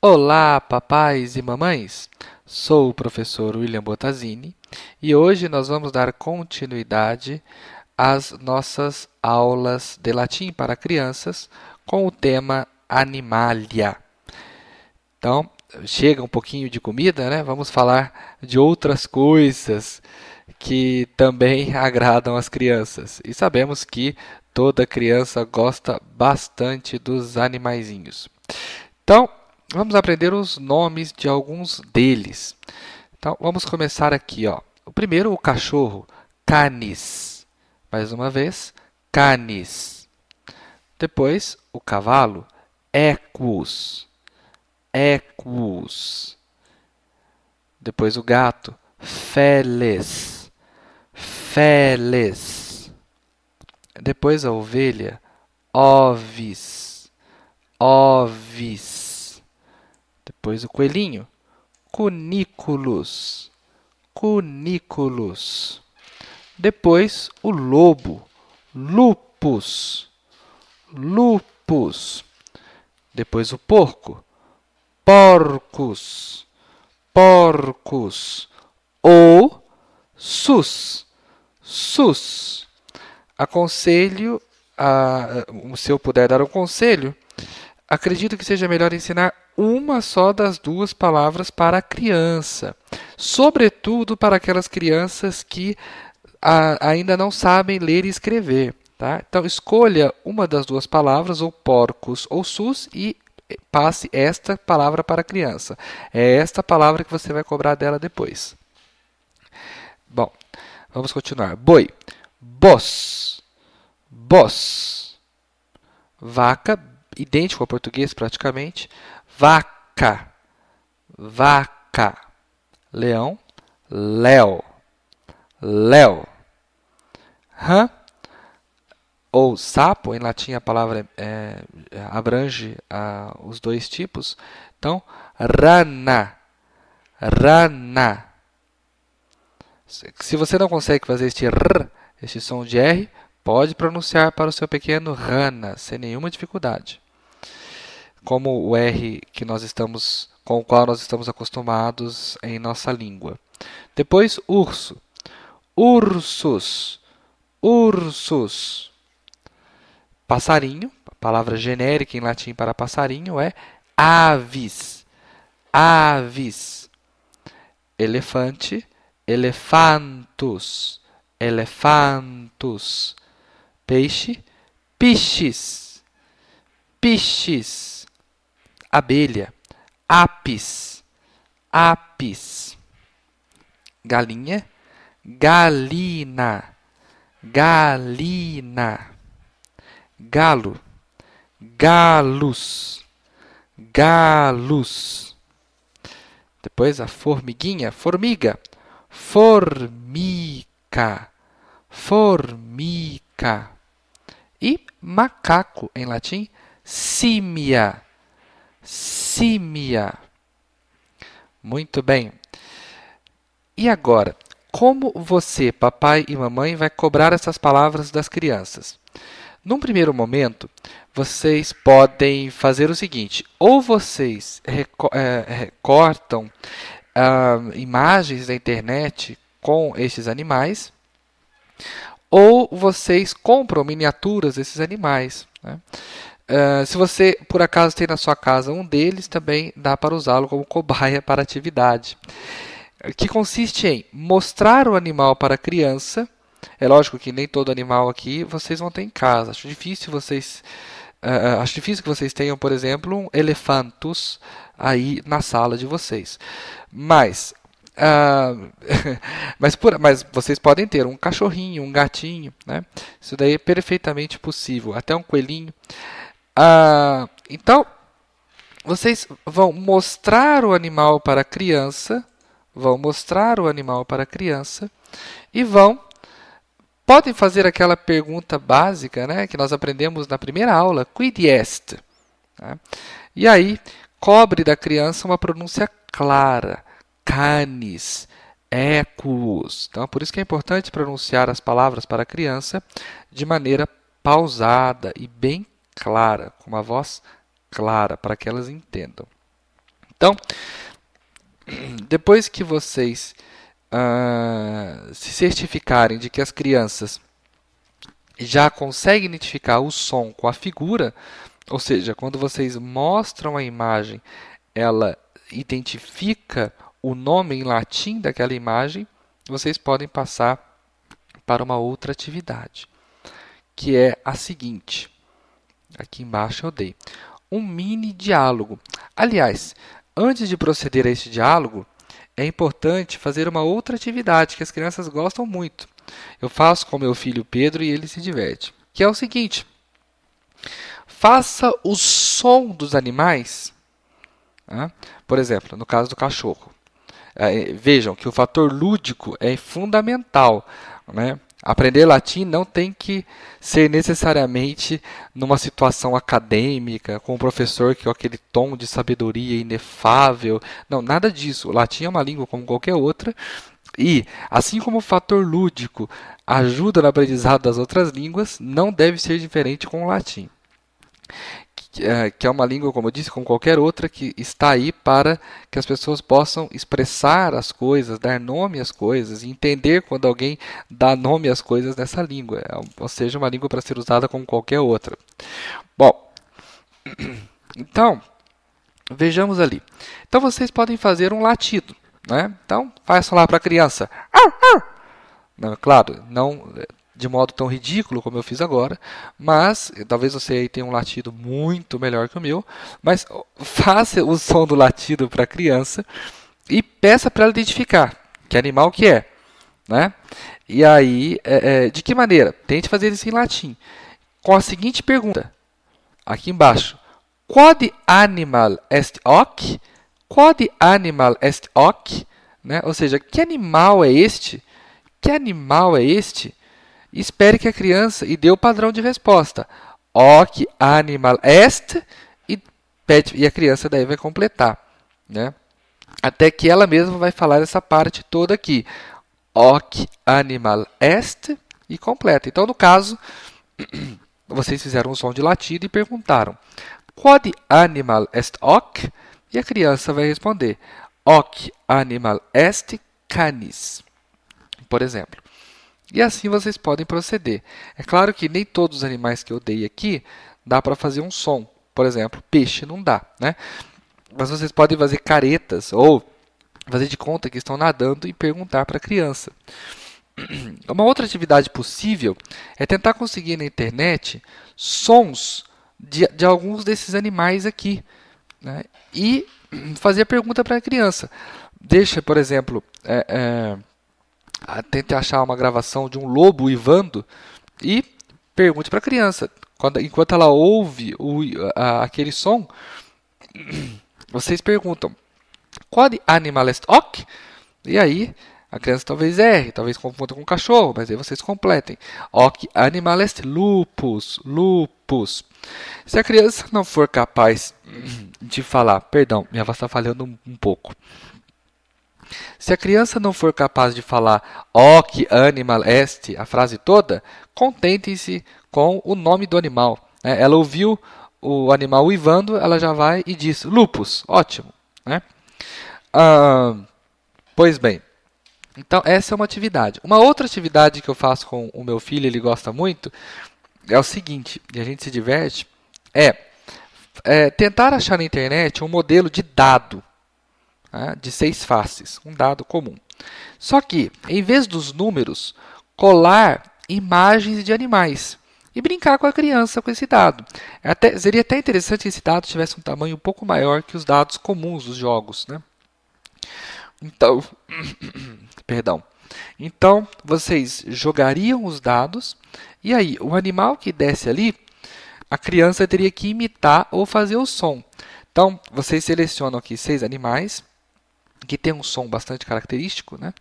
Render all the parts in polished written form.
Olá, papais e mamães! Sou o professor William Bottazini e hoje nós vamos dar continuidade às nossas aulas de latim para crianças com o tema Animalia. Então, chega um pouquinho de comida, né? Vamos falar de outras coisas que também agradam as crianças. E sabemos que toda criança gosta bastante dos animaizinhos. Então, vamos aprender os nomes de alguns deles. Então, vamos começar aqui, ó. O primeiro, o cachorro, canis. Mais uma vez, canis. Depois, o cavalo, equus. Equus. Depois, o gato, feles. Feles. Depois, a ovelha, ovis. Ovis. Depois o coelhinho, cunículos. Cunículos. Depois o lobo, lupus. Lupus. Depois o porco, porcus. Porcus. Ou sus. Sus. Aconselho, se eu puder dar um conselho, acredito que seja melhor ensinar uma só das duas palavras para a criança, sobretudo para aquelas crianças que ainda não sabem ler e escrever. Tá? Então, escolha uma das duas palavras, ou porcos ou sus, e passe esta palavra para a criança. É esta palavra que você vai cobrar dela depois. Bom, vamos continuar. Boi, bos. Bos. Vaca, idêntico ao português praticamente. Vaca. Vaca. Leão, léo. Léo. Rã ou sapo, em latim a palavra abrange os dois tipos. Então, rana. Rana. Se você não consegue fazer este som de R, pode pronunciar para o seu pequeno rana, sem nenhuma dificuldade. Como o R com o qual nós estamos acostumados em nossa língua. Depois, urso. Ursus. Ursus. Passarinho, a palavra genérica em latim para passarinho é avis. Avis. Elefante, elefantus. Elefantus. Peixe, piches. Piches. Abelha, apis. Apis. Galinha, galina. Galina. Galo, galus. Galus. Depois a formiguinha, formiga. Formica. Formica. E macaco, em latim, simia. Simia. Muito bem. E agora, como você, papai e mamãe, vai cobrar essas palavras das crianças? Num primeiro momento, vocês podem fazer o seguinte: ou vocês recortam imagens da internet com estes animais, ou vocês compram miniaturas desses animais, né? Se você, por acaso, tem na sua casa um deles, também dá para usá-lo como cobaia para a atividade. Que consiste em mostrar o animal para a criança. É lógico que nem todo animal aqui vocês vão ter em casa. Acho difícil que vocês tenham, por exemplo, um elefantus aí na sala de vocês. Mas, mas vocês podem ter um cachorrinho, um gatinho, né? Isso daí é perfeitamente possível. Até um coelhinho. Então, vocês vão mostrar o animal para a criança. Vão mostrar o animal para a criança e podem fazer aquela pergunta básica, né, que nós aprendemos na primeira aula, quid est? Tá? E aí, cobre da criança uma pronúncia clara, canis, equus. Então, por isso que é importante pronunciar as palavras para a criança de maneira pausada e bem clara, com uma voz clara, para que elas entendam. Então, depois que vocês se certificarem de que as crianças já conseguem identificar o som com a figura, ou seja, quando vocês mostram a imagem, ela identifica o nome em latim daquela imagem, vocês podem passar para uma outra atividade, que é a seguinte. Aqui embaixo eu dei um mini diálogo. Aliás, antes de proceder a este diálogo, é importante fazer uma outra atividade que as crianças gostam muito. Eu faço com meu filho Pedro e ele se diverte, que é o seguinte: faça o som dos animais. Por exemplo, no caso do cachorro. Vejam que o fator lúdico é fundamental, né? Aprender latim não tem que ser necessariamente numa situação acadêmica, com o professor com aquele tom de sabedoria inefável. Não, nada disso. O latim é uma língua como qualquer outra. E, assim como o fator lúdico ajuda no aprendizado das outras línguas, não deve ser diferente com o latim, que é uma língua, como eu disse, como qualquer outra, que está aí para que as pessoas possam expressar as coisas, dar nome às coisas, e entender quando alguém dá nome às coisas nessa língua, ou seja, uma língua para ser usada como qualquer outra. Bom, então, vejamos ali. Então, vocês podem fazer um latido, né? Então, façam lá para a criança. Não, claro, não de modo tão ridículo como eu fiz agora, mas talvez você aí tenha um latido muito melhor que o meu, mas faça o som do latido para a criança e peça para ela identificar que animal que é, né? E aí, de que maneira? Tente fazer isso em latim, com a seguinte pergunta, aqui embaixo: Quod animal est hoc? Quod animal est hoc? Né? Ou seja, que animal é este? Que animal é este? Espere que a criança e dê o padrão de resposta. Hoc animal est, e a criança daí vai completar, né? Até que ela mesma vai falar essa parte toda aqui. Hoc animal est, e completa. Então, no caso, vocês fizeram um som de latido e perguntaram: Quod animal est hoc? E a criança vai responder: Hoc animal est canis, por exemplo. E assim vocês podem proceder. É claro que nem todos os animais que eu dei aqui dá para fazer um som. Por exemplo, peixe não dá, né? Mas vocês podem fazer caretas ou fazer de conta que estão nadando e perguntar para a criança. Uma outra atividade possível é tentar conseguir na internet sons de alguns desses animais aqui, né? E fazer a pergunta para a criança. Deixa, por exemplo, tente achar uma gravação de um lobo uivando e pergunte para a criança. Enquanto ela ouve aquele som, vocês perguntam: Quod animal est hoc? E aí a criança talvez erre, talvez confunda com um cachorro, mas aí vocês completem. Hoc animal est lupus, lupus. Se a criança não for capaz de falar, perdão, minha voz está falhando um pouco. Se a criança não for capaz de falar hoc animal est, a frase toda, contentem-se com o nome do animal. Ela ouviu o animal uivando, ela já vai e diz lupus, ótimo, né? Pois bem, então essa é uma atividade. Uma outra atividade que eu faço com o meu filho, ele gosta muito, é o seguinte, e a gente se diverte, tentar achar na internet um modelo de dado, de 6 faces, um dado comum. Só que, em vez dos números, colar imagens de animais e brincar com a criança com esse dado. Seria até interessante que esse dado tivesse um tamanho um pouco maior que os dados comuns dos jogos, né? Então, perdão. Então, vocês jogariam os dados e aí o animal que desce ali, a criança teria que imitar ou fazer o som. Então, vocês selecionam aqui 6 animais que tem um som bastante característico, né?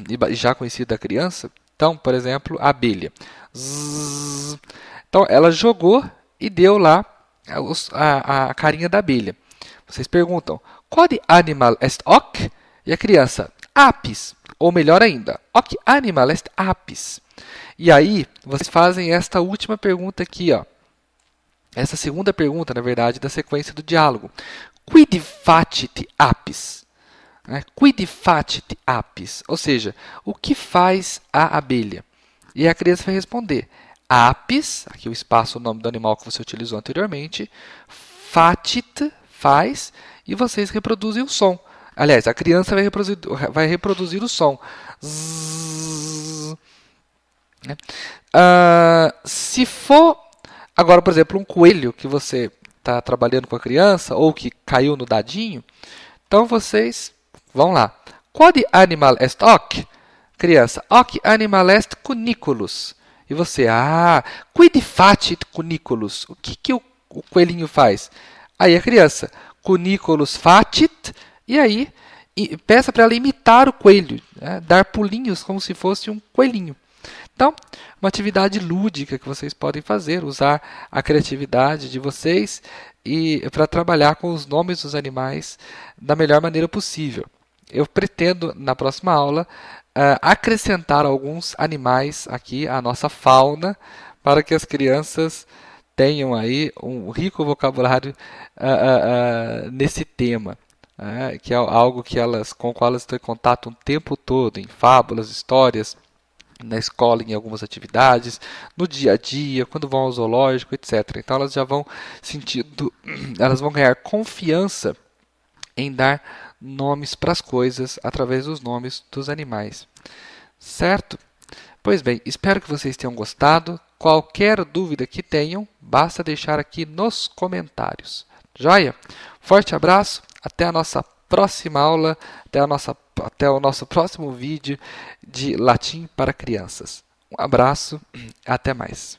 E já conhecido da criança. Então, por exemplo, a abelha. Zzz. Então, ela jogou e deu lá a carinha da abelha. Vocês perguntam: Quod animal est hoc? E a criança: Apis. Ou melhor ainda, Hoc animal est apis. E aí, vocês fazem esta última pergunta aqui, ó. Essa segunda pergunta, na verdade, da sequência do diálogo. quid facit apis? Quid facit apis? Ou seja, o que faz a abelha? E a criança vai responder, apis, aqui o espaço, o nome do animal que você utilizou anteriormente, facit, faz, e vocês reproduzem o som. Aliás, a criança vai reproduzir o som. Zzz, né? Se for, agora, por exemplo, um coelho que você está trabalhando com a criança, ou que caiu no dadinho, então vocês vão lá. Quod animal est hoc? Criança, hoc animal est cuniculus. E você, quid facit cuniculus? O que o coelhinho faz? Aí a criança, cuniculus facit, e aí peça para ela imitar o coelho, né? Dar pulinhos como se fosse um coelhinho. Então, uma atividade lúdica que vocês podem fazer, usar a criatividade de vocês e para trabalhar com os nomes dos animais da melhor maneira possível. Eu pretendo, na próxima aula, acrescentar alguns animais aqui à nossa fauna, para que as crianças tenham aí um rico vocabulário nesse tema, que é algo com o qual elas estão em contato o tempo todo, em fábulas, histórias, na escola, em algumas atividades, no dia a dia, quando vão ao zoológico, etc. Então elas já vão elas vão ganhar confiança em dar nomes para as coisas através dos nomes dos animais. Certo? Pois bem, espero que vocês tenham gostado. Qualquer dúvida que tenham, basta deixar aqui nos comentários. Joia? Forte abraço, até a nossa próxima aula, até o nosso próximo vídeo de latim para crianças. Um abraço, até mais.